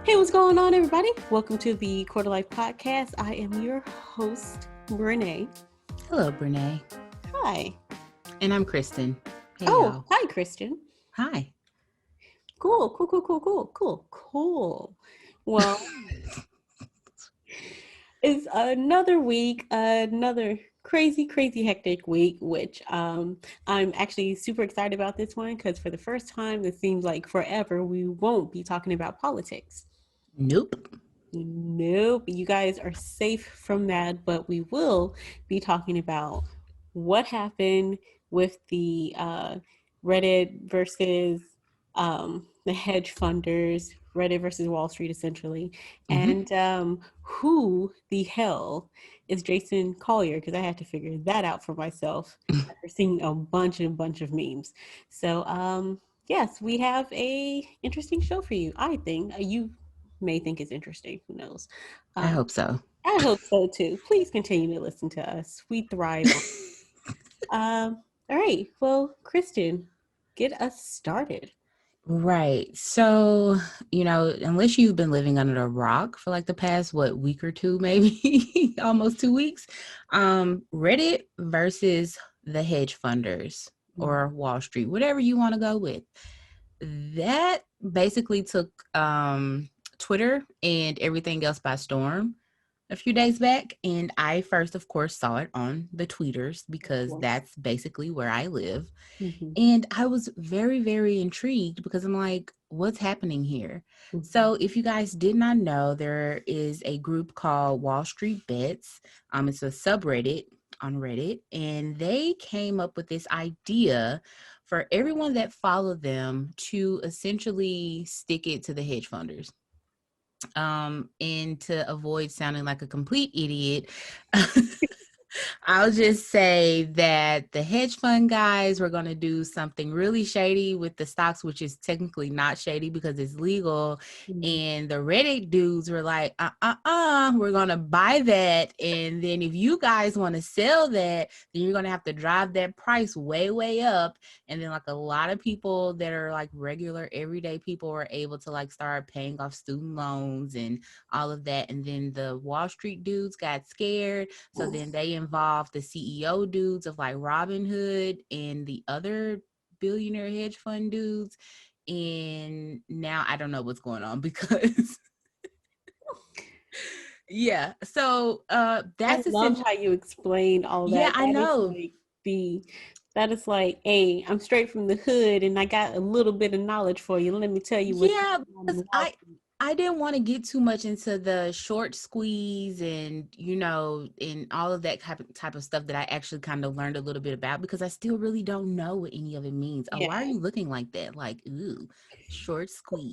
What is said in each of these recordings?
Hey, what's going on, everybody? Welcome to the Quarter Life Podcast. I am your host, Renee. Hello, Brene. Hi. And I'm Kristen. Hey, Oh, y'all. hi, Christian. Hi. Cool. Well, it's another week, another crazy hectic week, which I'm actually super excited about this one because for the first time, it seems like forever, we won't be talking about politics. Nope. Nope, you guys are safe from that, but we will be talking about what happened with the Reddit versus the hedge funders, Reddit versus Wall Street, essentially, and who the hell is Jason Collier? Because I had to figure that out for myself after seeing a bunch of memes. So, yes, we have a interesting show for you. I think you may think it's interesting. Who knows? I Um, hope so. I hope so too. Please continue to listen to us. We thrive on. All right. Well, Kristen, get us started. Right. So, unless you've been living under a rock for like the past, week or two, maybe almost 2 weeks, Reddit versus the hedge funders or Wall Street, whatever you want to go with. That basically took Twitter and everything else by storm a few days back. And I first, of course, saw it on the tweeters because that's basically where I live. Mm-hmm. And I was very, very intrigued because I'm like, what's happening here? So if you guys did not know, there is a group called Wall Street Bets. It's a subreddit on Reddit, and they came up with this idea for everyone that followed them to essentially stick it to the hedge funders. And to avoid sounding like a complete idiot, I'll just say that the hedge fund guys were going to do something really shady with the stocks, which is technically not shady because it's legal. And the Reddit dudes were like, we're going to buy that. And then if you guys want to sell that, then you're going to have to drive that price way up. And then like a lot of people that are like regular everyday people were able to like start paying off student loans and all of that. And then the Wall Street dudes got scared. So then they involved the CEO dudes of like Robinhood and the other billionaire hedge fund dudes. And now I don't know what's going on because yeah. So that's I love essentially, how you explained all yeah, that. I know. That is like, hey, I'm straight from the hood and I got a little bit of knowledge for you. Let me tell you what's Yeah, going on because in Wall Street. I didn't want to get too much into the short squeeze and and all of that type of stuff that I actually kind of learned a little bit about because I still really don't know what any of it means. Oh, Yeah. why are you looking like that? Like, ooh, short squeeze.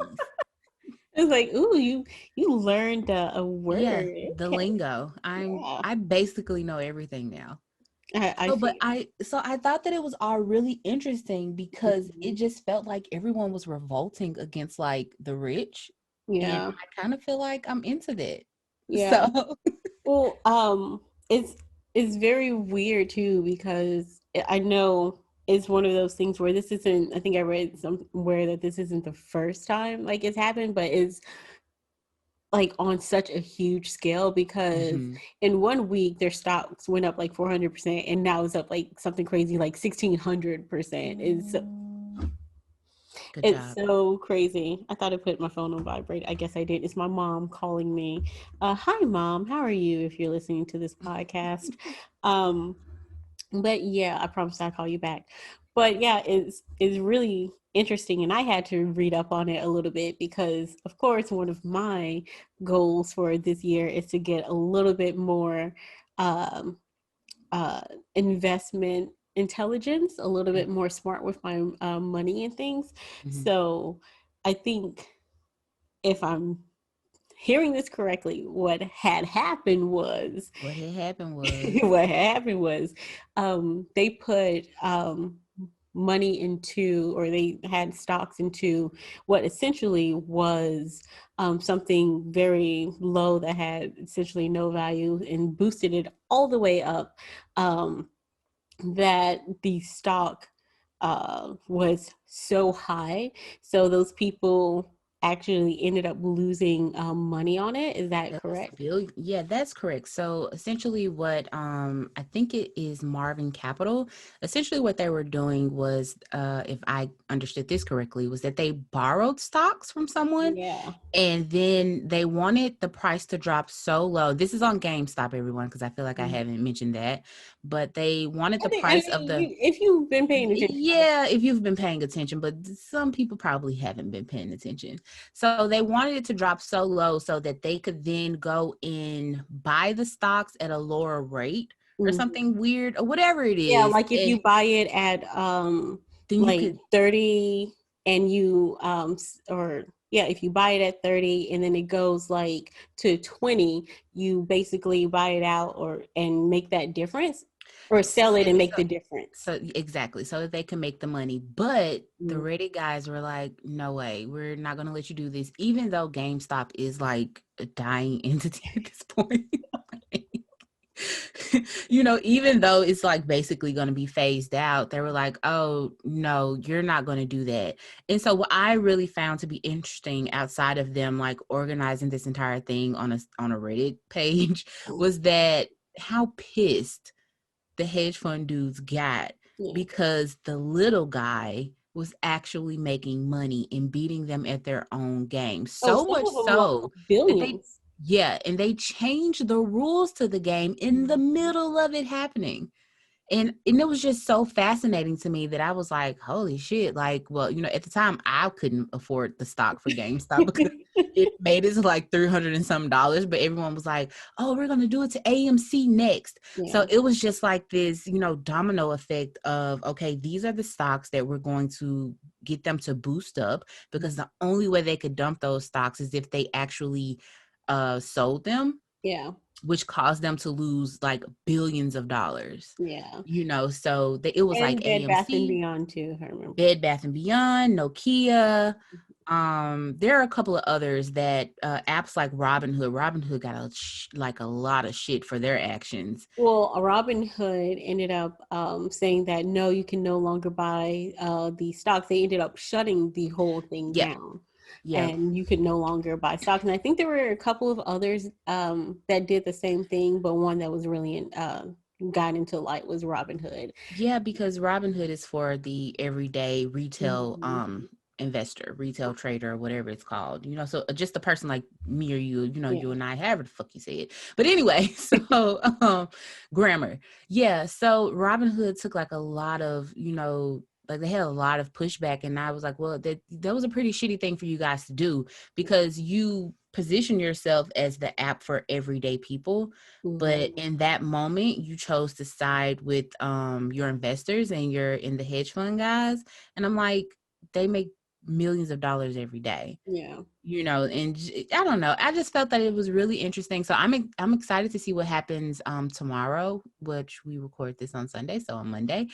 It's like, ooh, you learned a Yeah, word. the Okay. lingo. Yeah. I basically know everything now. I So, but see. I thought that it was all really interesting because it Mhm. just felt like everyone was revolting against like the rich. And Yeah. I kind of feel like I'm into that. Yeah. So, Well, it's very weird too because I know it's one of those things where this isn't. I think I read somewhere that this isn't the first time like it's happened, but it's like on such a huge scale because mhm. in 1 week their stocks went up like 400% and now it's up like something crazy like 1600%. Good It's job. so crazy. I thought I put my phone on vibrate. I guess I did. It's my mom calling me. Hi, mom. How are you? If you're listening to this podcast, um, but yeah, I promise I'll call you back. But yeah, it's really interesting, and I had to read up on it a little bit because, of course, one of my goals for this year is to get a little bit more um, uh, investment intelligence, a little bit more smart with my money and things. Mhm. So I think if I'm hearing this correctly, what had happened was What had happened was, what happened was they put money into, or they had stocks into what essentially was something very low that had essentially no value and boosted it all the way up, that the stock was so high. So those people actually ended up losing money on it. Is that correct? Yeah, that's correct. So essentially what I think it is Marvin Capital. Essentially what they were doing was if I understood this correctly, was that they borrowed stocks from someone Yeah. and then they wanted the price to drop so low. This is on GameStop, everyone, because I feel like I Mm. haven't mentioned that. But they wanted I the think, I price of mean, the if you've been paying attention, yeah, if you've been paying attention, but some people probably haven't been paying attention. So they wanted it to drop so low so that they could then go and buy the stocks at a lower rate or mhm. something weird or whatever it Yeah, is. like if And you buy it at then you like could 30 and you or yeah, if you buy it at 30 and then it goes like to 20, you basically buy it out or and make that difference or sell it and make the difference. so exactly so that they can make the money. But the Mm. Reddit guys were like, no way, we're not going to let you do this, even though GameStop is like a dying entity at this point. Even though it's like basically going to be phased out, they were like, oh, no, you're not going to do that. And so what I really found to be interesting outside of them like organizing this entire thing on a Reddit page was that how pissed the hedge fund dudes got Yeah. because the little guy was actually making money and beating them at their own game. Oh, So some much of them lost so that billions. and they changed the rules to the game in the middle of it happening. And it was just so fascinating to me that I was like, holy shit. Like, well, at the time I couldn't afford the stock for GameStop because it made it to like 300 and some dollars, but everyone was like, oh, we're going to do it to AMC next. So Yeah. it was just like this, domino effect of, okay, these are the stocks that we're going to get them to boost up, because the only way they could dump those stocks is if they actually sold them, Yeah. which caused them to lose like billions of dollars. Yeah. So it was like And Bed Bath and AMC, Beyond too, I remember. Bed Bath and Beyond, Nokia. There are a couple of others that apps like Robinhood got a lot of shit for their actions. Well, Robinhood ended up saying that no, you can no longer buy the stocks. They ended up shutting the whole thing Yep. down, Yep. and you could no longer buy stocks. And I think there were a couple of others that did the same thing, but one that was really got into light was Robinhood. Yeah, because Robinhood is for the everyday retail Mhm. investor, retail trader, whatever it's called. So just a person like me or you, Yeah, you and I, however the fuck you say it. But anyway, so grammar. Yeah, so Robinhood took like a lot of, like they had a lot of pushback, and I was like, well, that was a pretty shitty thing for you guys to do, because you position yourself as the app for everyday people, but hmm in that moment you chose to side with your investors and you're in the hedge fund guys, and I'm like, they make millions of dollars every day, yeah, and I don't know, I just felt that it was really interesting. So I'm excited to see what happens tomorrow, which we record this on Sunday, so on Monday,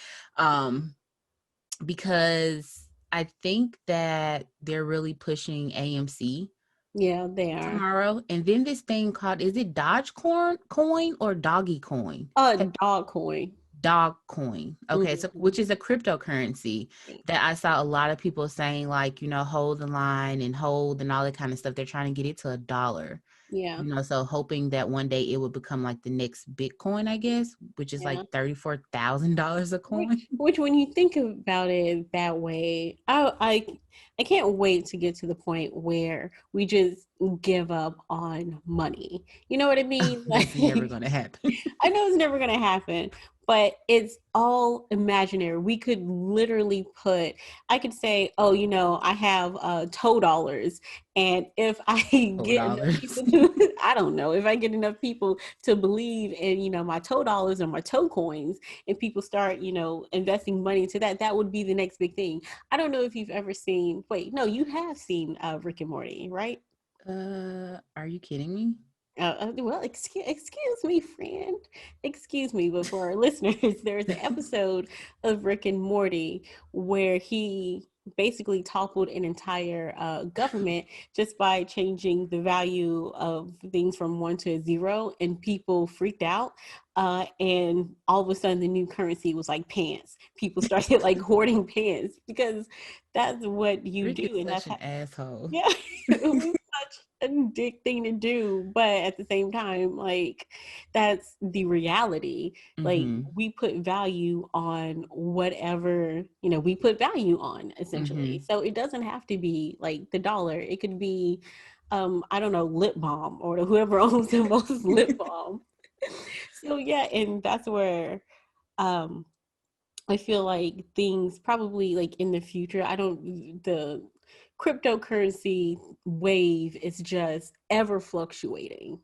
because I think that they're really pushing AMC yeah. They are. tomorrow. And then this thing called, is it Dogecoin or Doggy Coin? Dog coin. Dog Coin. Okay, so hmm which is a cryptocurrency that I saw a lot of people saying, like, hold the line and hold and all that kind of stuff. They're trying to get it to $1. Yeah, So hoping that one day it would become like the next Bitcoin, I guess, which is like yeah. $34,000 a coin. Which, when you think about it that way, I can't wait to get to the point where we just give up on money. You know what I mean? That's never Like, going to happen. I know it's never going to happen, but it's all imaginary. We could literally I could say, oh, I have toe dollars. And if I get enough $4. people to, I don't know, if I get enough people to believe in, my toe dollars or my toe coins, and people start, investing money into that, that would be the next big thing. I don't know if you've ever seen, wait, no, you have seen Rick and Morty, right? Are you kidding me? Well, excuse me, friend. Excuse me, but for our listeners, there's an episode of Rick and Morty where basically toppled an entire government just by changing the value of things from 1 to 0, and people freaked out. And all of a sudden, the new currency was like pants. People started like hoarding pants because that's what you Rick is do, and such that's an how. asshole. Yeah, it was such a dick thing to do, but at the same time, like that's the reality. Like Mm-hmm. we put value on whatever, we put value on essentially. Mm-hmm. So it doesn't have to be like the dollar. It could be I don't know, lip balm, or whoever owns the most lip balm. So yeah, and that's where um I feel like things probably like in the future, the cryptocurrency wave is just ever fluctuating,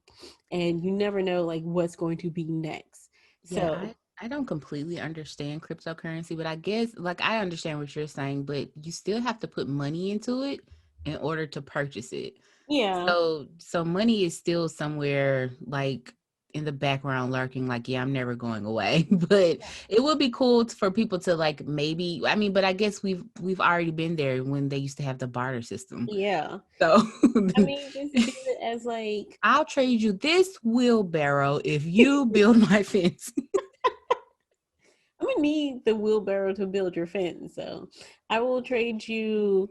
and you never know like what's going to be next. Yeah, So, I don't completely understand cryptocurrency, but I guess like I understand what you're saying, but you still have to put money into it in order to purchase it. yeah. So money is still somewhere like in the background lurking, like, yeah, I'm never going away. But it would be cool for people to like maybe, I mean, but I guess we've already been there when they used to have the barter system. Yeah. So I mean, just do it as like, I'll trade you this wheelbarrow if you build my fence. I'm gonna need the wheelbarrow to build your fence. So I will trade you,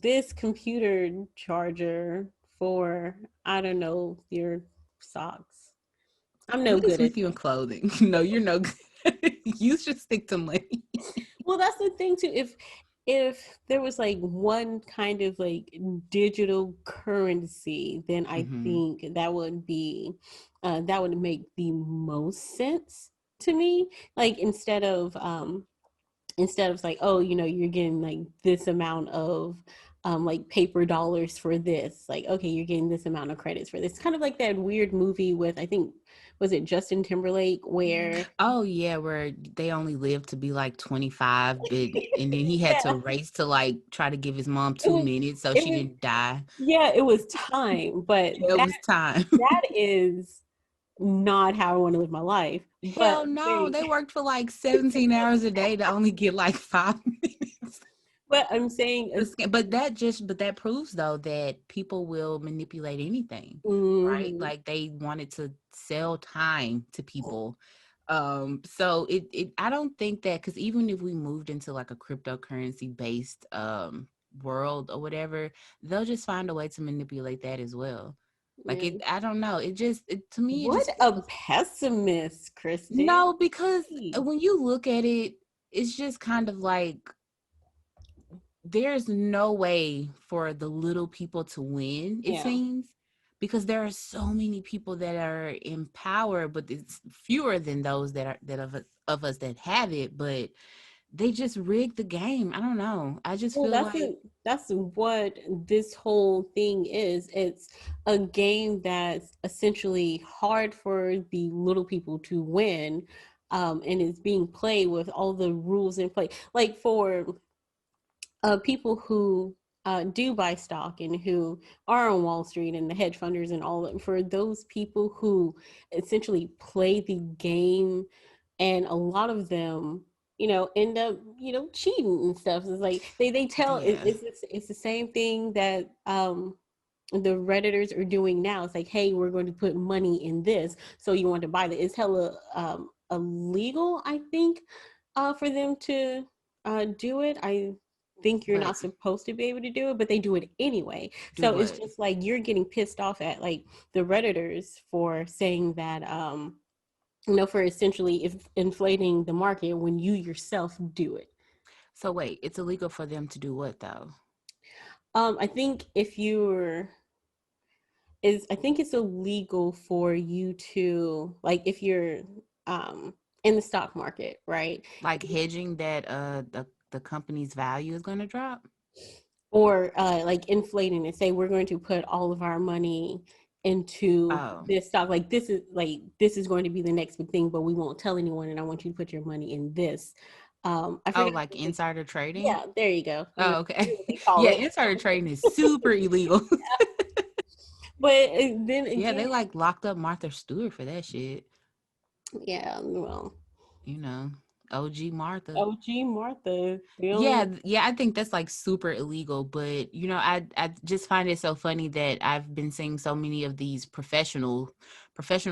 this computer charger for, I don't know, your socks. I'm no What is good at with you in that. clothing? No, you're no good. You should stick to money. Well, that's the thing too. If there was like one kind of like digital currency, then I Hmm. think that would make the most sense to me. Like instead of like, oh, you're getting like this amount of like paper dollars for this, like, okay, you're getting this amount of credits for this. It's kind of like that weird movie with, I think, was it Justin Timberlake, where Oh yeah, where they only lived to be like 25, but and then he had to yeah, race to like try to give his mom it two was minutes so it she was didn't die. yeah, it was time, but Yeah, it that was time. that is not how I want to live my life. But Hell I'm no, saying, they worked for like 17 hours a day to only get like 5 minutes. but I'm saying, But that proves though that people will manipulate anything, right? mhm, Like they wanted to sell time to people. So it I don't think that, because even if we moved into like a cryptocurrency based world or whatever, they'll just find a way to manipulate that as well. Like yeah. I don't know. To me it What just a feels. pessimist, Kristen. No, because Jeez. when you look at it, it's just kind of like there's no way for the little people to win, it Yeah. seems, because there are so many people that are in power, but it's fewer than those of us that have it, but they just rig the game. I don't know. I just Well, feel like that's what this whole thing is. It's a game that's essentially hard for the little people to win, and it's being played with all the rules in play. Like for people who do buy stock and who are on Wall Street and the hedge funders and all that, for those people who essentially play the game, and a lot of them, end up, cheating and stuff. It's like they tell yeah, it's the same thing that the redditors are doing now. It's like, hey, we're going to put money in this, so you want to buy that. It's hella illegal, I think, for them to do it. I think you're but not supposed to be able to do it, but they do it anyway. do So it's what? just like you're getting pissed off at like the redditors for saying that for essentially if inflating the market when you yourself do it. So wait, it's illegal for them to do what though? I think if you're is I think it's illegal for you to, like, if you're in the stock market, right? Like hedging that the company's value is going to drop? Or like inflating it, say we're going to put all of our money into Oh. this stock, like this is going to be the next big thing, but we won't tell anyone, and I want you to put your money in this. I Oh, forgot like what they, insider trading? yeah, there you go. Oh, I okay. what they call Yeah, it. insider trading is super illegal. But then Yeah, again, they like locked up Martha Stewart for that shit, yeah, well, you know. OG Martha. OG Martha. The Yeah, only yeah, I think that's like super illegal, but I just find it so funny that I've been seeing so many of these professional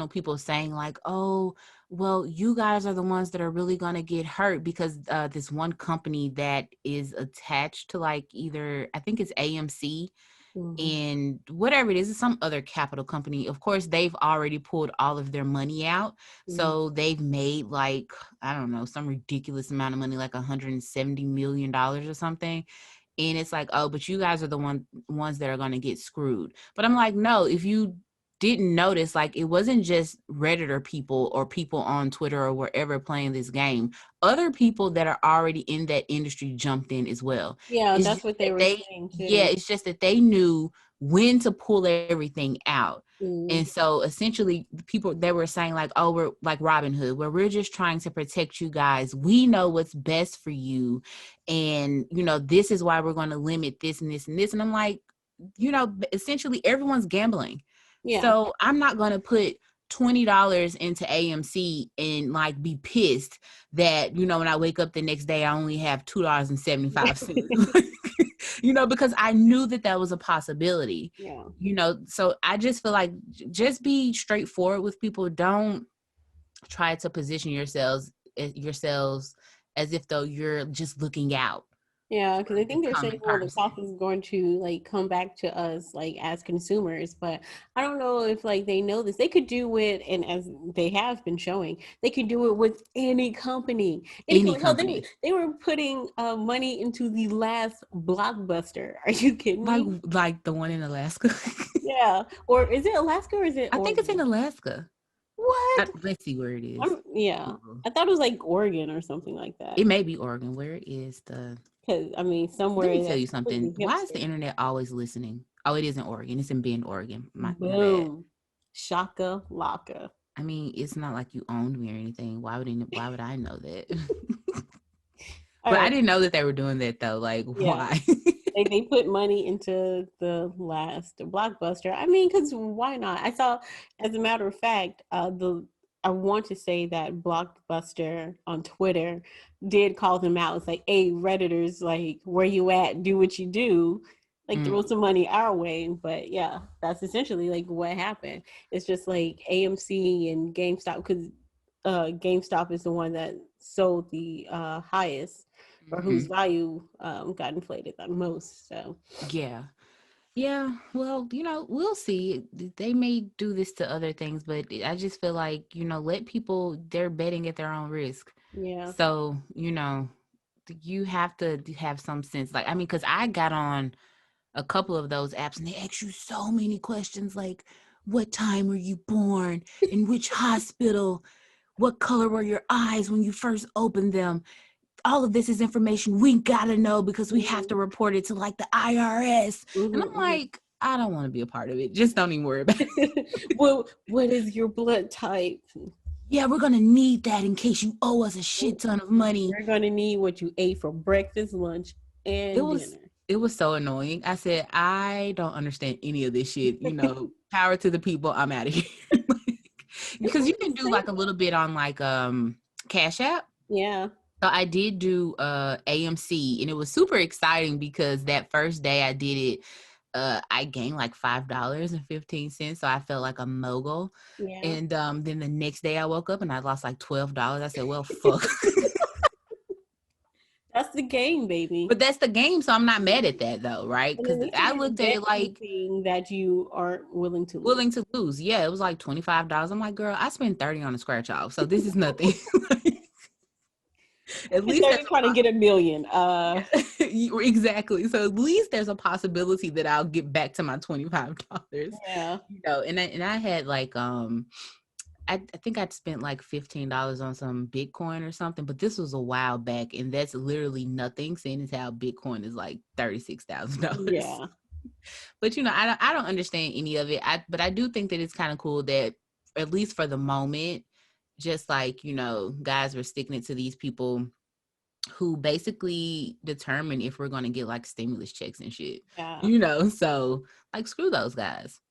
people saying like, "Oh, well, you guys are the ones that are really going to get hurt because this one company that is attached to like either I think it's AMC Mhm. and whatever it is, it's some other capital company. Of course, they've already pulled all of their money out. Mhm. So they've made like, I don't know, some ridiculous amount of money, like $170 million or something. And it's like, oh, but you guys are the ones that are going to get screwed. But I'm like, no, if you didn't notice, like it wasn't just Redditor people or people on Twitter or wherever playing this game. Other people that are already in that industry jumped in as well. Yeah, It's that's just what they that were they, saying yeah, too. it's just that they knew when to pull everything out. Mm. And so essentially the people they were saying like, oh, we're like Robin Hood, where we're just trying to protect you guys. We know what's best for you. And, this is why we're going to limit this and this and this. And I'm like, essentially everyone's gambling. Yeah. So I'm not going to put $20 into AMC and like be pissed that, when I wake up the next day, I only have $2.75, because I knew that was a possibility, Yeah. so I just feel like just be straightforward with people. Don't try to position yourselves as if though you're just looking out Yeah, for because I the think they're saying, common well, the person. cost is going to like come back to us like as consumers, but I don't know if like they know this. They could do it, and as they have been showing, they could do it with any company. Any Any company. Hell, company. they were putting money into the last blockbuster. Are you kidding like me? like the one in Alaska. Yeah. Or is it Alaska or is it I think it's in Oregon? Alaska. What? Let's see where it is. Yeah. Google. I thought it was like Oregon or something like It that. may be Oregon. Where is the Because I mean, Let me somewhere tell that's you something. completely Why is the hipster. internet always listening? Oh, it is in Oregon. It's in Bend, Oregon. My bad. Boom. Shaka laka. I mean, it's not like you owned me or anything. Why would I know that? All But I right. didn't know that they were doing that though. Like, Yeah. why? They put money into the last blockbuster. I mean, because why not? I saw, as a matter of fact, I want to say that Blockbuster on Twitter did call them out. It's like, hey, Redditors, like, where you at? Do what you do. Like, Mm, throw some money our way. But yeah, that's essentially like what happened. It's just like AMC and GameStop, because GameStop is the one that sold the highest, or whose mhm. value got inflated the most. So Yeah. Yeah, well, we'll see. They may do this to other things, but I just feel like, let people, they're betting at their own risk. yeah, So, you have to have some sense. Like, I mean, because I got on a couple of those apps and they ask you so many questions like, what time were you born? In which hospital? What color were your eyes when you first opened them? All of this is information we gotta know because we have mm-hmm, to report it to like the IRS. And I'm mm-hmm, like, I don't want to be a part of it. Just don't even worry about it. mm-hmm. Well, what is your blood type? Yeah, we're gonna need that in case you owe us a shit ton of money. We're gonna need what you ate for breakfast, lunch, It and was dinner. it was so annoying. I said, I don't understand any of this shit. Power to the people. I'm out of here. It's Because you like can the do same. like a little bit on like Cash App. Yeah, So I did do AMC and it was super exciting because that first day I did it, I gained like $5.15. So I felt like a mogul. yeah. And then the next day I woke up and I lost like $12. I said, well, fuck. That's the game, baby. But that's the game, so I'm not mad at Mhm. that though, right? And Because at least I you didn't looked at bet it like anything that you aren't willing to lose. willing to lose. Yeah, it was like $25. I'm like, girl, I spent 30 on a scratch off, so this is nothing. At And least there's they're trying to get a million. exactly. So at least there's a possibility that I'll get back to my $25. Yeah. And I had like I think I'd spent like $15 on some Bitcoin or something, but this was a while back, and that's literally nothing, seeing as how Bitcoin is like $36,000. Yeah. But I don't understand any of it. But I do think that it's kind of cool that at least for the moment, just like guys were sticking it to these people who basically determine if we're going to get like stimulus checks and shit. Yeah. So like screw those guys.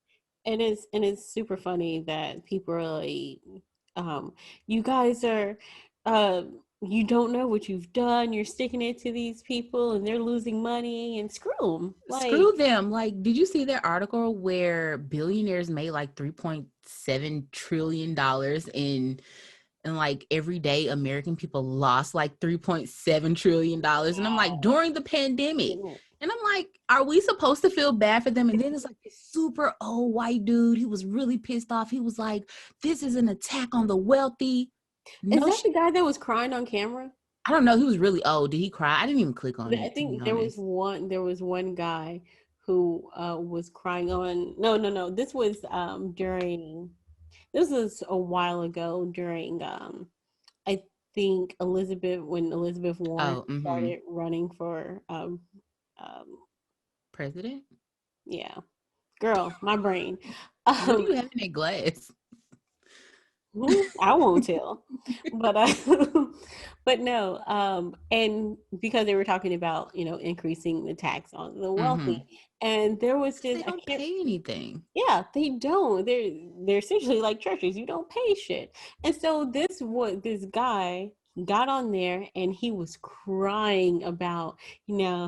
And it's super funny that people are like, um, you guys are, uh, you don't know what you've done. You're sticking it to these people and they're losing money and screw them. Screw Like, them. Like, did you see that article where billionaires made like $3.7 trillion and like everyday American people lost like $3.7 trillion? And I'm like, during the pandemic. And I'm like, are we supposed to feel bad for them? And then it's like this super old white dude. He was really pissed off. He was like, this is an attack on the wealthy. is No that the shit. guy that was crying on camera? I don't know. He was really old. Did he cry? I didn't even click on I it, to be think there was honest. one. There was one guy who was crying on. No, no, no. This was during. This was a while ago during. I think Elizabeth when Elizabeth Warren Oh, started running for. Um, president? yeah, girl, my brain. What do Um, you have in that glass? I won't tell, but but no, and because they were talking about increasing the tax on the Mm-hmm. wealthy, and there was Because this they I don't can't. pay anything. Yeah, they don't. They're essentially like churches. You don't pay shit. And so this guy got on there and he was crying about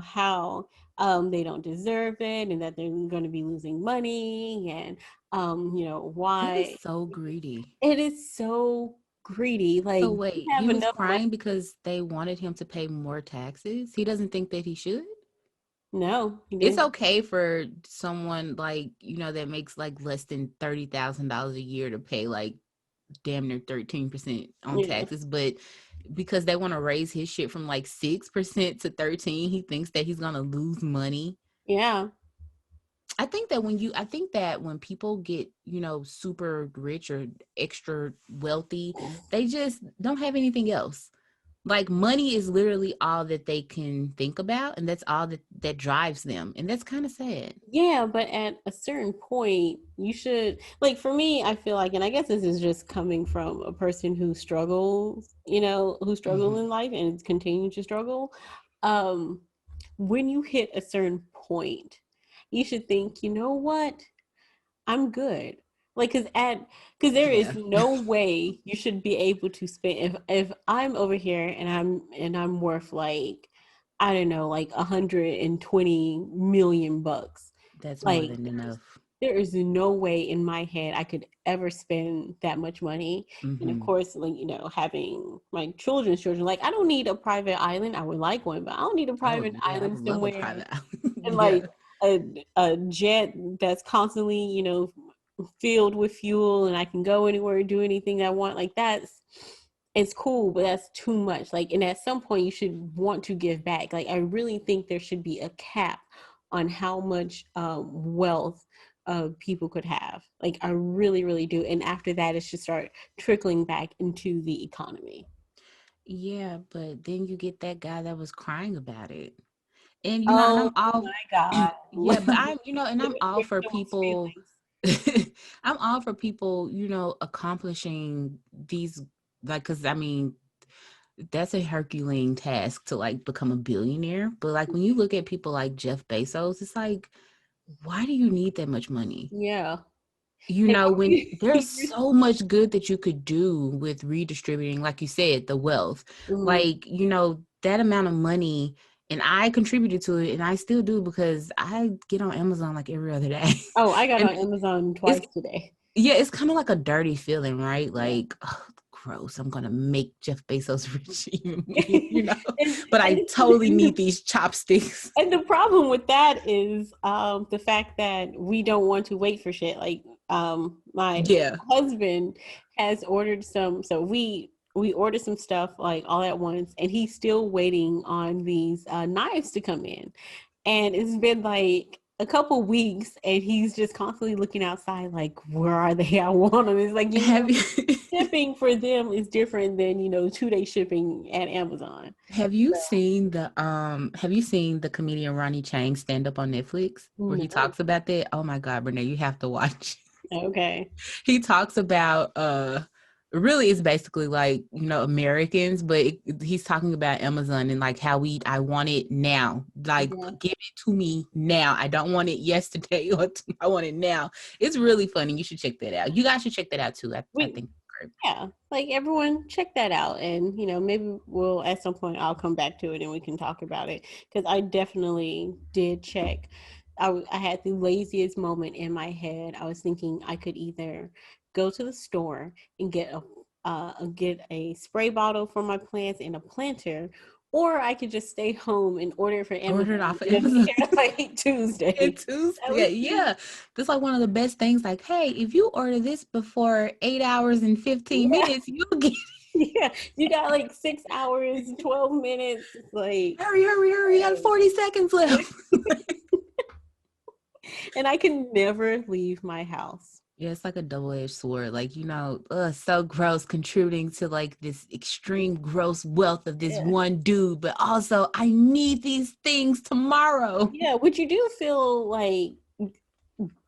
how they don't deserve it and that they're going to be losing money and That is why so greedy. it is so greedy. Like So you wait, have he was enough money. crying because they wanted him to pay more taxes? He doesn't think that he should? No, he It's didn't. okay for someone like, that makes like less than $30,000 a year to pay like damn near 13% on Yeah, taxes, but because they want to raise his shit from like 6% to 13, he thinks that he's going to lose money. yeah. I think that when people get, super rich or extra wealthy, they just don't have anything else. Like money is literally all that they can think about, and that's all that drives them. And that's kind of sad. Yeah, but at a certain point, you should, like, for me, I feel like, and I guess this is just coming from a person who struggles, who struggle Hmm. in life and continue to struggle. Um, when you hit a certain point, you should think, you know what? I'm good. Like, cause there is Yeah, no way you should be able to spend if I'm over here and I'm worth like I don't know like 120 million bucks. that's more Like than enough. there is no way in my head I could ever spend that much money. And of Hmm. course, like having my children's children, like I don't need a private island. I would like one, but I don't need a Oh private yeah, I island would love a somewhere private island. and Yeah. like a jet that's constantly, filled with fuel and I can go anywhere, do anything I want. Like that's it's cool, but that's too much. Like, and at some point you should want to give back. Like, I really think there should be a cap on how much wealth people could have. Like, I really, really do. And after that, it should start trickling back into the economy. Yeah, but then you get that guy that was crying about it. And and Oh I'm all my God. yeah, but I'm, and Let I'm me all fix for those people. feelings. I'm all for people, accomplishing these, like, cuz I mean, that's a Herculean task to like become a billionaire, but like when you look at people like Jeff Bezos, it's like, why do you need that much money? Yeah. And When there's so much good that you could do with redistributing, like you said, the wealth, Mhm. like, that amount of money, and I contributed to it, and I still do because I get on Amazon like every other day. Oh, I got And on Amazon it's, twice today. yeah, it's kind of like a dirty feeling, right? Yeah. Like, oh, gross, I'm gonna make Jeff Bezos rich even me, and, but I and, totally need these chopsticks. and the problem with that is the fact that we don't want to wait for shit. Like my Yeah. husband has ordered some, so we ordered some stuff like all at once, and he's still waiting on these knives to come in, and it's been like a couple weeks, and he's just constantly looking outside, like where are they? I want them. It's like Have you shipping for them is different than 2 day shipping at Amazon. have you seen the comedian Ronnie Chang stand up on Netflix where he No. talks about that? Oh my God, Renee, you have to watch. Okay. He talks about really it's basically like, Americans, but he's talking about Amazon and like how I want it now. Like Yeah. give it to me now. I don't want it yesterday I want it now. It's really funny. You should check that out. You guys should check that out too. I We think. Yeah, like everyone check that out, and maybe we'll at some point I'll come back to it and we can talk about it, because I definitely did check. I had the laziest moment in my head. I was thinking I could either go to the store and get a spray bottle for my plants and a planter, or I could just stay home and order it for Amazon Ordered off of and it'll be Amazon. here like And Tuesday. At Tuesday, least, yeah. That's like one of the best things. Like, hey, if you order this before 8 hours and 15 yeah. minutes, you'll get Yeah, you got like 6 hours, 12 minutes. Like, hurry, hurry, hurry. You got 40 seconds left. and I can never leave my house. Yeah, it's like a double-edged sword. Like, so gross, contributing to like this extreme gross wealth of this Yeah. one dude, but also I need these things tomorrow. Yeah, what you do feel like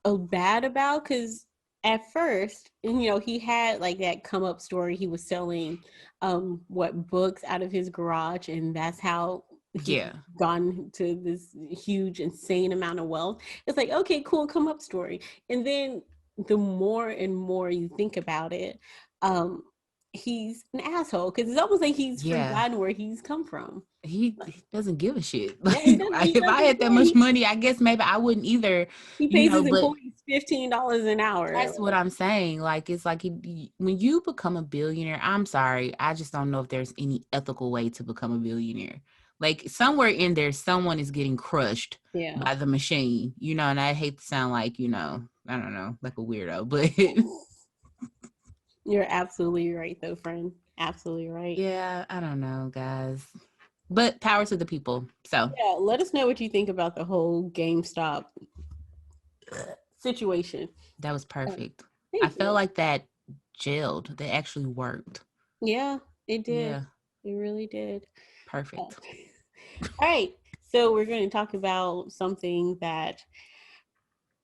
bad about, because at first, he had like that come up story. He was selling books out of his garage, and that's how he Yeah. gone to this huge insane amount of wealth. It's like, okay, cool, come up story. And then the more and more you think about it, um he's an asshole, because it's almost like he's Yeah. forgotten where he's come from. He doesn't give a shit. Yeah, Like, he doesn't, he if I doesn't had that care. much money, I guess maybe I wouldn't either, He pays his but employees $15 an hour. that's what I'm saying. Like, it's like when you become a billionaire, I'm sorry, I just don't know if there's any ethical way to become a billionaire. Like, somewhere in there, someone is getting crushed Yeah. by the machine, and I hate to sound like, I don't know, like a weirdo, but You're absolutely right, though, friend. Absolutely right. yeah, I don't know, guys. But power to the people. So Yeah, let us know what you think about the whole GameStop situation. that was perfect. I Thank felt you. like that gelled. They actually worked. Yeah, it did. Yeah, It really did. Uh, perfect. all right. So we're going to talk about something that,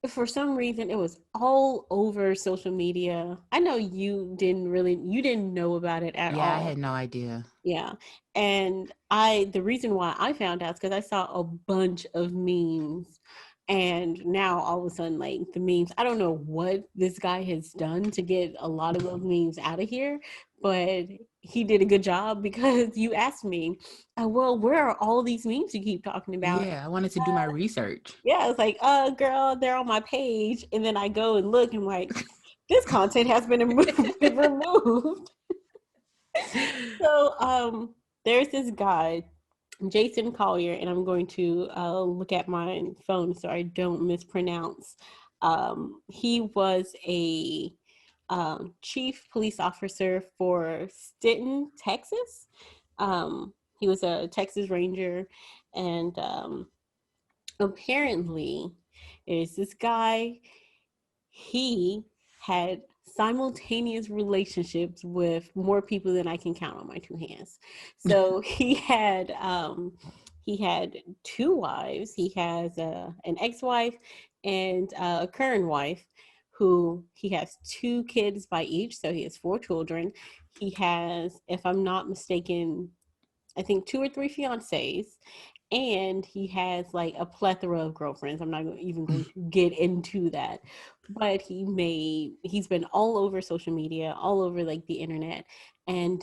for some reason, it was all over social media. I know you didn't know about it at Yeah, I all. had no idea. Yeah. And the reason why I found out is because I saw a bunch of memes. And now all of a sudden, like, the memes, I don't know what this guy has done to get a lot of those memes out of here, but he did a good job, because you asked me, well, where are all these memes you keep talking about? Yeah, I wanted to do my research. Yeah, it's like, girl, they're on my page. And then I go and look and I'm like, this content has been removed. So there's this guy, Jason Collier, and I'm going to look at my phone so I don't mispronounce. He was a chief police officer for Stanton, Texas. He was a Texas Ranger, and apparently, there's this guy. He had simultaneous relationships with more people than I can count on my two hands. So he had two wives. He has an ex-wife and a current wife, who he has two kids by each. So he has four children. He has, if I'm not mistaken, I think two or three fiancés, and he has like a plethora of girlfriends. I'm not even going to get into that, but he's been all over social media, all over like the internet, and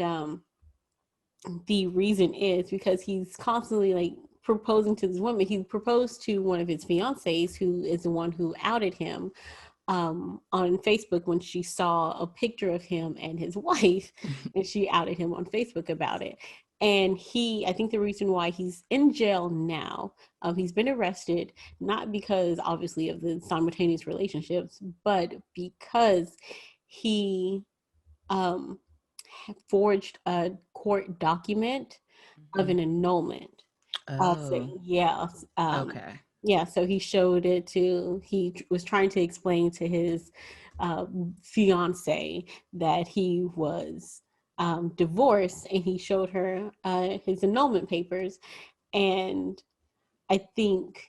the reason is because he's constantly like proposing to this woman. He proposed to one of his fiancées, who is the one who outed him on Facebook when she saw a picture of him and his wife, and she outed him on Facebook about it. And I think the reason why he's in jail now, he's been arrested, not because obviously of the simultaneous relationships, but because he um, forged a court document of an annulment. Oh, So yeah, okay. yeah. So he showed it to. He was trying to explain to his fiance that he was divorced, and he showed her his annulment papers, and I think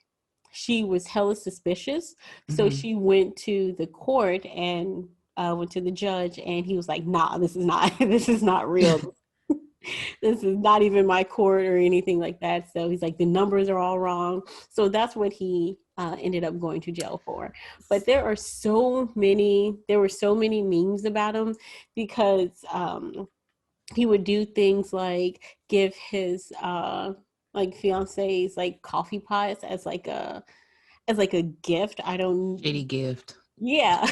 she was hella suspicious. So Mm-hmm. she went to the court and went to the judge, and he was like, "Nah, this is not this is not real." This is not even my court or anything like that. So he's like, the numbers are all wrong. So that's what he ended up going to jail for. But there were so many memes about him because he would do things like give his like fiance's like coffee pots as like a gift. I don't, Shitty gift. yeah.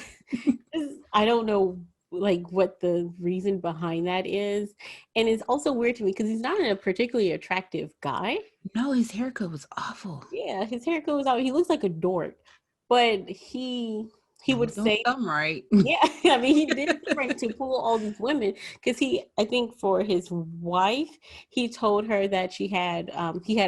I don't know like what the reason behind that is. And it's also weird to me because he's not a particularly attractive guy. No, his haircut was awful. Yeah, his hair goes out. He looks like a dork. But he He would was doing say, something right. yeah, I mean, he did right to fool all these women because I think for his wife, he told her that he had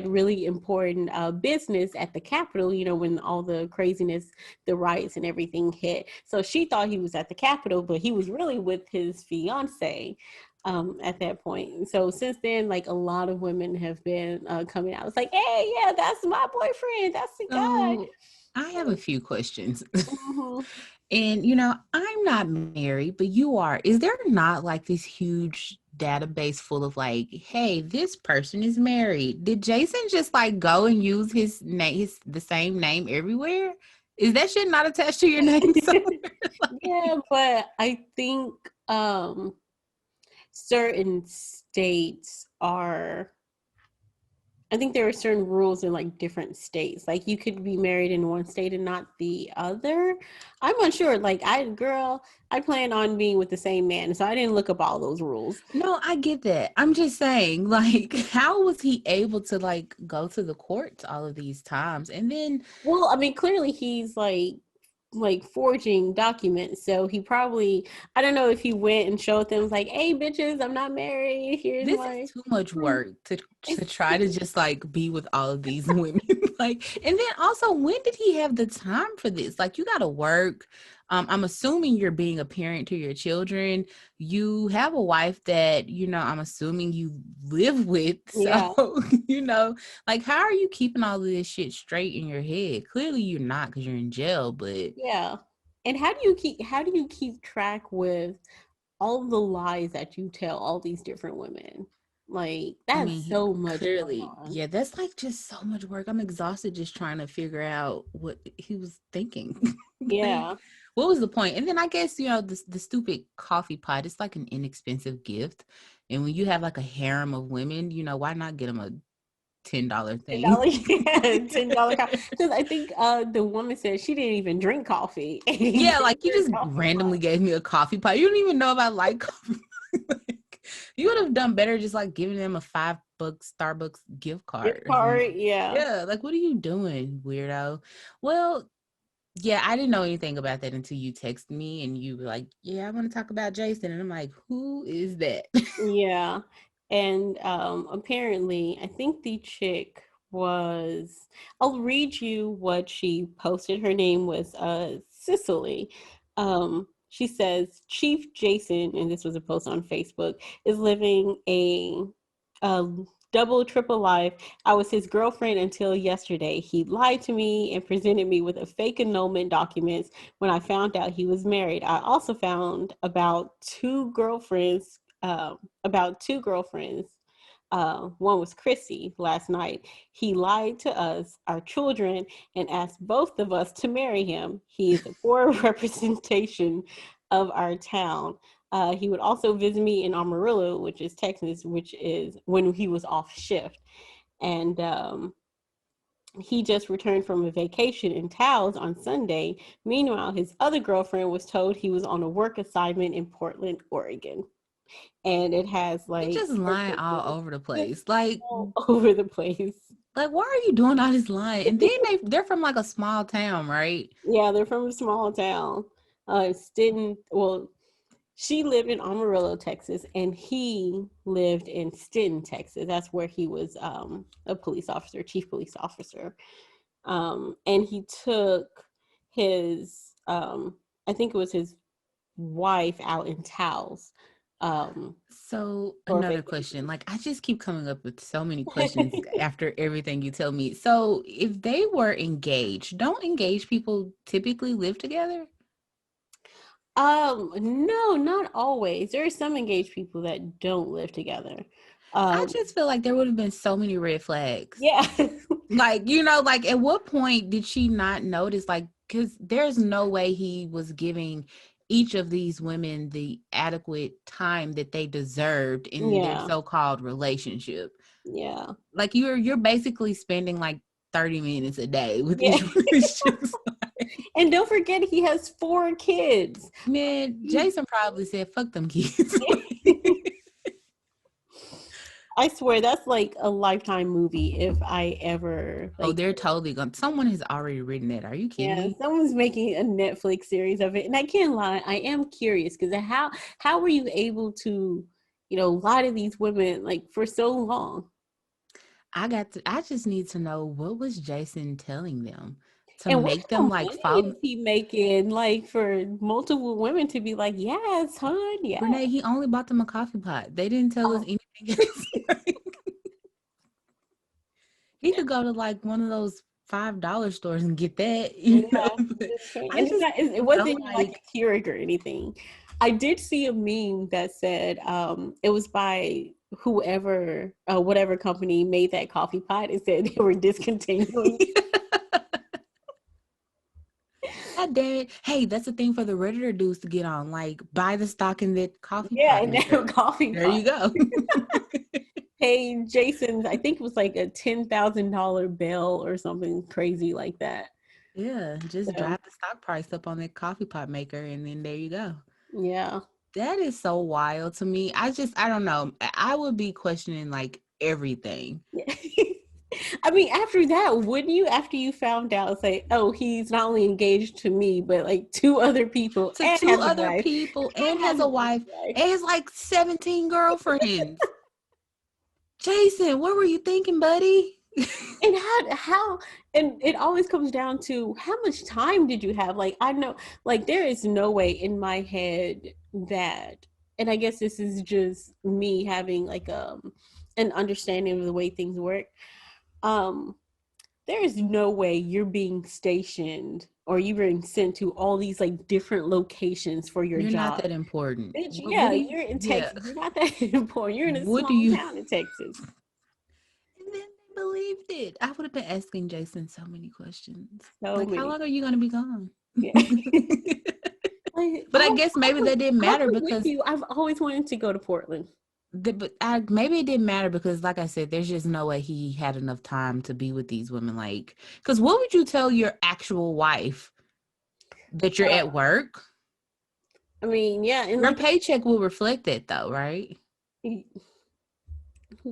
really important business at the Capitol, you know, when all the craziness, the riots and everything hit. So she thought he was at the Capitol, but he was really with his fiance at that point. So since then, like a lot of women have been coming out. It's like, hey, yeah, that's my boyfriend. That's the guy. So I have a few questions. Mhm. And, I'm not married, but you are. Is there not like this huge database full of like, hey, this person is married? Did Jason just like go and use his name, the same name everywhere? Is that shit not attached to your name somewhere? Yeah, but I think certain states are I think there are certain rules in like different states. Like you could be married in one state and not the other. I'm unsure. Like I plan on being with the same man, so I didn't look up all those rules. No, I get that. I'm just saying, like, how was he able to like go to the courts all of these times? And then Well, I mean, clearly he's like forging documents. So he probably I don't know if he went and showed them like, hey bitches, I'm not married. Here's this is my too much proof. work to It's try to just like be with all of these women. Like, and then also, when did he have the time for this? Like, you got to work. I'm assuming you're being a parent to your children. You have a wife that, I'm assuming you live with. So, yeah. like, how are you keeping all of this shit straight in your head? Clearly you're not, because you're in jail, but Yeah. And how do you keep track with all the lies that you tell all these different women? Like I that's mean, so much going clearly, on. yeah, that's like just so much work. I'm exhausted just trying to figure out what he was thinking. Like, Yeah. what was the point? And then I guess, the stupid coffee pot, it's like an inexpensive gift. And when you have like a harem of women, why not get them a $10 thing? $10, yeah, $10 coffee. Because I think the woman said she didn't even drink coffee. And he Yeah, gave like you her a just coffee randomly pot. gave me a coffee pot. You don't even know if I like coffee. Like, you would have done better just like giving them a $5 Starbucks gift card Gift or something. card, yeah. Yeah, like what are you doing, weirdo? Well, yeah, I didn't know anything about that until you texted me and you were like, yeah, I want to talk about Jason. And I'm like, who is that? Yeah. And apparently, I think the chick was, I'll read you what she posted. Her name was Cicely. She says, Chief Jason, and this was a post on Facebook, is living a double, triple life. I was his girlfriend until yesterday. He lied to me and presented me with a fake annulment documents when I found out he was married. I also found about two girlfriends. One was Chrissy last night. He lied to us, our children, and asked both of us to marry him. He is a poor representation of our town. He would also visit me in Amarillo, which is Texas, which is when he was off shift. And he just returned from a vacation in Taos on Sunday. Meanwhile, his other girlfriend was told he was on a work assignment in Portland, Oregon. And it has You like just her lying all picture over the just place. Like, all over the place. why are you doing all this lying? And then they're from like a small town, right? Yeah, they're from a small town. Well, she lived in Amarillo, Texas, and he lived in Stinton, Texas. That's where he was a police officer, chief police officer. And he took his, I think it was his wife out in Taos So for a another question, vacation. like I just keep coming up with so many questions after everything you tell me. So if they were engaged, don't engaged people typically live together? No, not always. There are some engaged people that don't live together. I Um, just feel like there would have been so many red flags. yeah, Like, like at what point did she not notice? Like, because there's no way he was giving each of these women the adequate time that they deserved in their yeah, so-called relationship. yeah, Like you're basically spending like 30 minutes a day with yeah. these women. It's just like, And don't forget, he has 4 kids. man, Jason probably said, fuck them kids. I swear that's like a Lifetime movie if I ever Oh, like. they're totally gonna, someone has already written that. Are you kidding Yeah, me? someone's making a Netflix series of it, and I can't lie, I am curious because how were you able to, lie to these women like for so long? I just need to know, what was Jason telling them to And what make kind them of like money follow? is he making, like, for multiple women to be like, yes, hon, yeah. Renee, he only bought them a coffee pot. They didn't tell us Oh, anything else. He could go to like one of those $5 stores and get that, yeah, But just kidding. I And just it felt wasn't even like like a Keurig or anything. I did see a meme that said it was by whoever, whatever company made that coffee pot. It said they were discontinuing. God damn it. Hey, that's a thing for the Redditor dudes to get on. Like, buy the stock in that coffee Yeah, pot and maker. their coffee There pot. you go. Hey, Jason's, I think it was like a $10,000 bill or something crazy like that. Yeah, just So, drive the stock price up on that coffee pot maker, and then there you go. yeah. That is so wild to me. I don't know. I would be questioning like everything. I mean, after that, wouldn't you, after you found out, say, oh, he's not only engaged to me, but like 2 other people To and two has a other wife people, and and has has a a wife, wife? and has like 17 girlfriends. Jason, what were you thinking, buddy? And and it always comes down to how much time did you have? Like, I know, like, there is no way in my head that, and I guess this is just me having like an understanding of the way things work. Um, there is no way you're being stationed or you're being sent to all these like different locations for your You're not job. that important. Bitch, What yeah, do you, you're in yeah. Texas. You're not that important. You're in a What do small you, town in Texas. and then they believed it. I would have been asking Jason so many questions. So Like, how many. long are you going to be gone? Yeah. Like, But I guess maybe that didn't I'll matter come with because you. I've always wanted to go to Portland. maybe it didn't matter because, like I said, there's just no way he had enough time to be with these women. Like, because what would you tell your actual wife that you're Uh, at work? I mean, yeah, and Your like, paycheck will reflect that, though, right?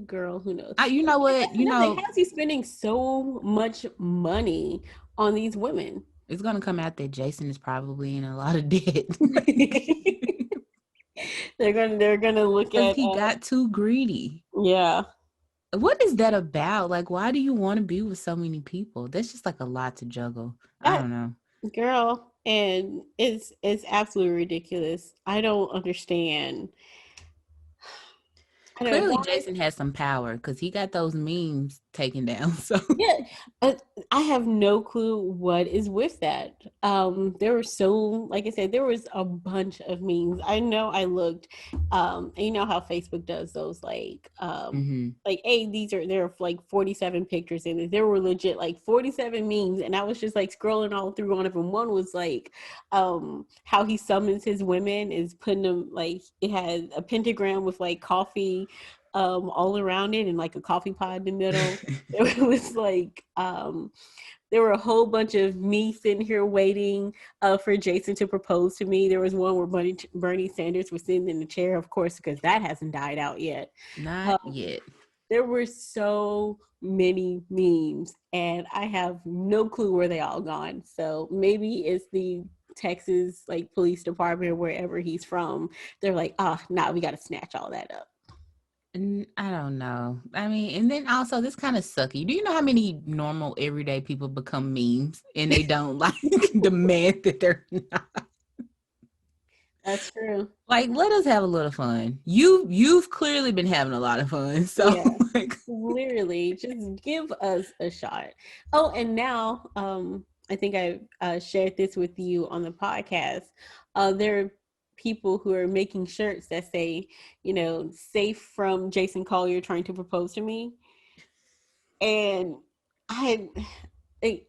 girl, who knows? You know Like, what? that's another thing. How's he spending so much money on these women? It's gonna come out that Jason is probably in a lot of debt. Like, They're gonna look because at he got too greedy. yeah. What is that about? Like, why do you want to be with so many people? That's just like a lot to juggle. I That don't know. girl, and it's absolutely ridiculous. I don't understand. I don't know Clearly, why. Jason has some power because he got those memes taken down. So Yeah, uh, I have no clue what is with that. There were so, like I said, there was a bunch of memes. I know I looked, and you know how Facebook does those, mhm. like, hey, there are like 47 pictures in it. There were legit like 47 memes, and I was just like scrolling all through one of them. One was like, how he summons his women is putting them like it had a pentagram with like coffee all around it and like a coffee pot in the middle. It was like there were a whole bunch of me sitting here waiting for Jason to propose to me. There was one where Bernie Sanders was sitting in the chair, of course, because that hasn't died out yet. Not Um, yet. there were so many memes, and I have no clue where they all gone. So maybe it's the Texas like police department or wherever he's from. They're like, nah, we got to snatch all that up. I don't know. I mean, and then also this kind of sucky. Do you know how many normal everyday people become memes and they don't like demand that they're not? That's true. Like, let us have a little fun. You've clearly been having a lot of fun. So Yeah. like, Literally, just give us a shot. Oh, and now, I think I shared this with you on the podcast. There are people who are making shirts that say, safe from Jason Collier trying to propose to me. And I,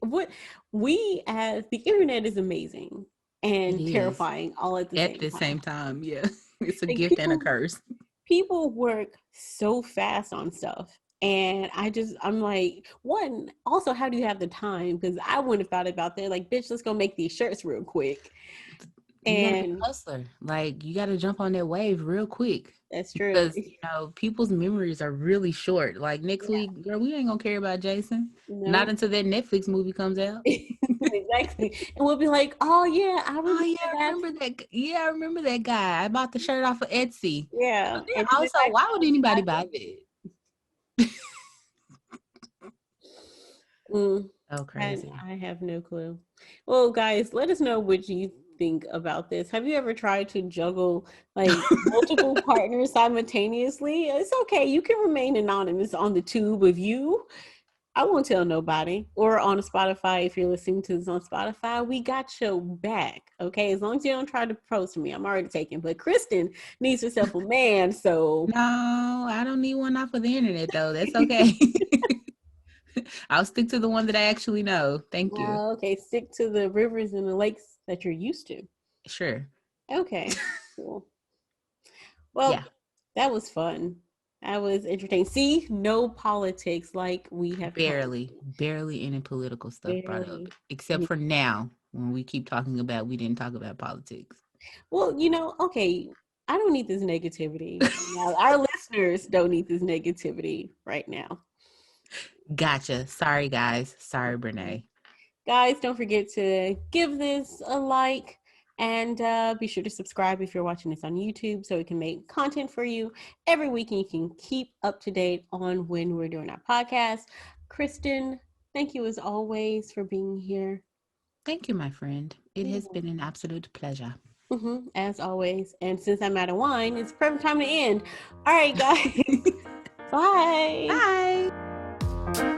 what we as the internet is amazing It and is. terrifying all at the At same the time. same time, yeah. It's a Like gift and a curse. people work so fast on stuff. And I'm like, one, also, how do you have the time? Because I wouldn't have thought about that. Like, bitch, let's go make these shirts real quick. You gotta be And a hustler. Like, you gotta jump on that wave real quick. that's true. Because, people's memories are really short. Like, next Yeah, week, girl, we ain't gonna care about Jason. Not no, until that Netflix movie comes out. exactly. And we'll be like, oh, yeah, I Oh remember yeah, I that. remember that. Yeah, I remember that guy. I bought the shirt off of Etsy. Yeah. But then And then also, why would anybody buy that? mm, Oh, and crazy. I have no clue. Well, guys, let us know what you think about this. Have you ever tried to juggle like multiple partners simultaneously? It's okay. You can remain anonymous on the tube of you. I won't tell nobody. Or on Spotify, if you're listening to this on Spotify, we got your back. Okay. As long as you don't try to propose to me, I'm already taken. But Kristen needs herself a man. So No, I don't need one off of the internet though. That's okay. I'll stick to the one that I actually know. Thank you. okay, stick to the rivers and the lakes that you're used to. Sure. Okay. Cool. Well, Yeah. that was fun. That was entertaining. See, no politics like we have Barely any political stuff brought up, barely. except for now when we keep talking about we didn't talk about politics. Well, okay, I don't need this negativity right now. Our listeners don't need this negativity right now. Gotcha. Sorry, guys. Sorry, Brene. Guys, don't forget to give this a like and be sure to subscribe if you're watching this on YouTube so we can make content for you every week and you can keep up to date on when we're doing our podcast. Kristen, thank you as always for being here. Thank you, my friend. It has been an absolute pleasure. As always. And since I'm out of wine, it's perfect time to end. All right, guys. Bye. Bye.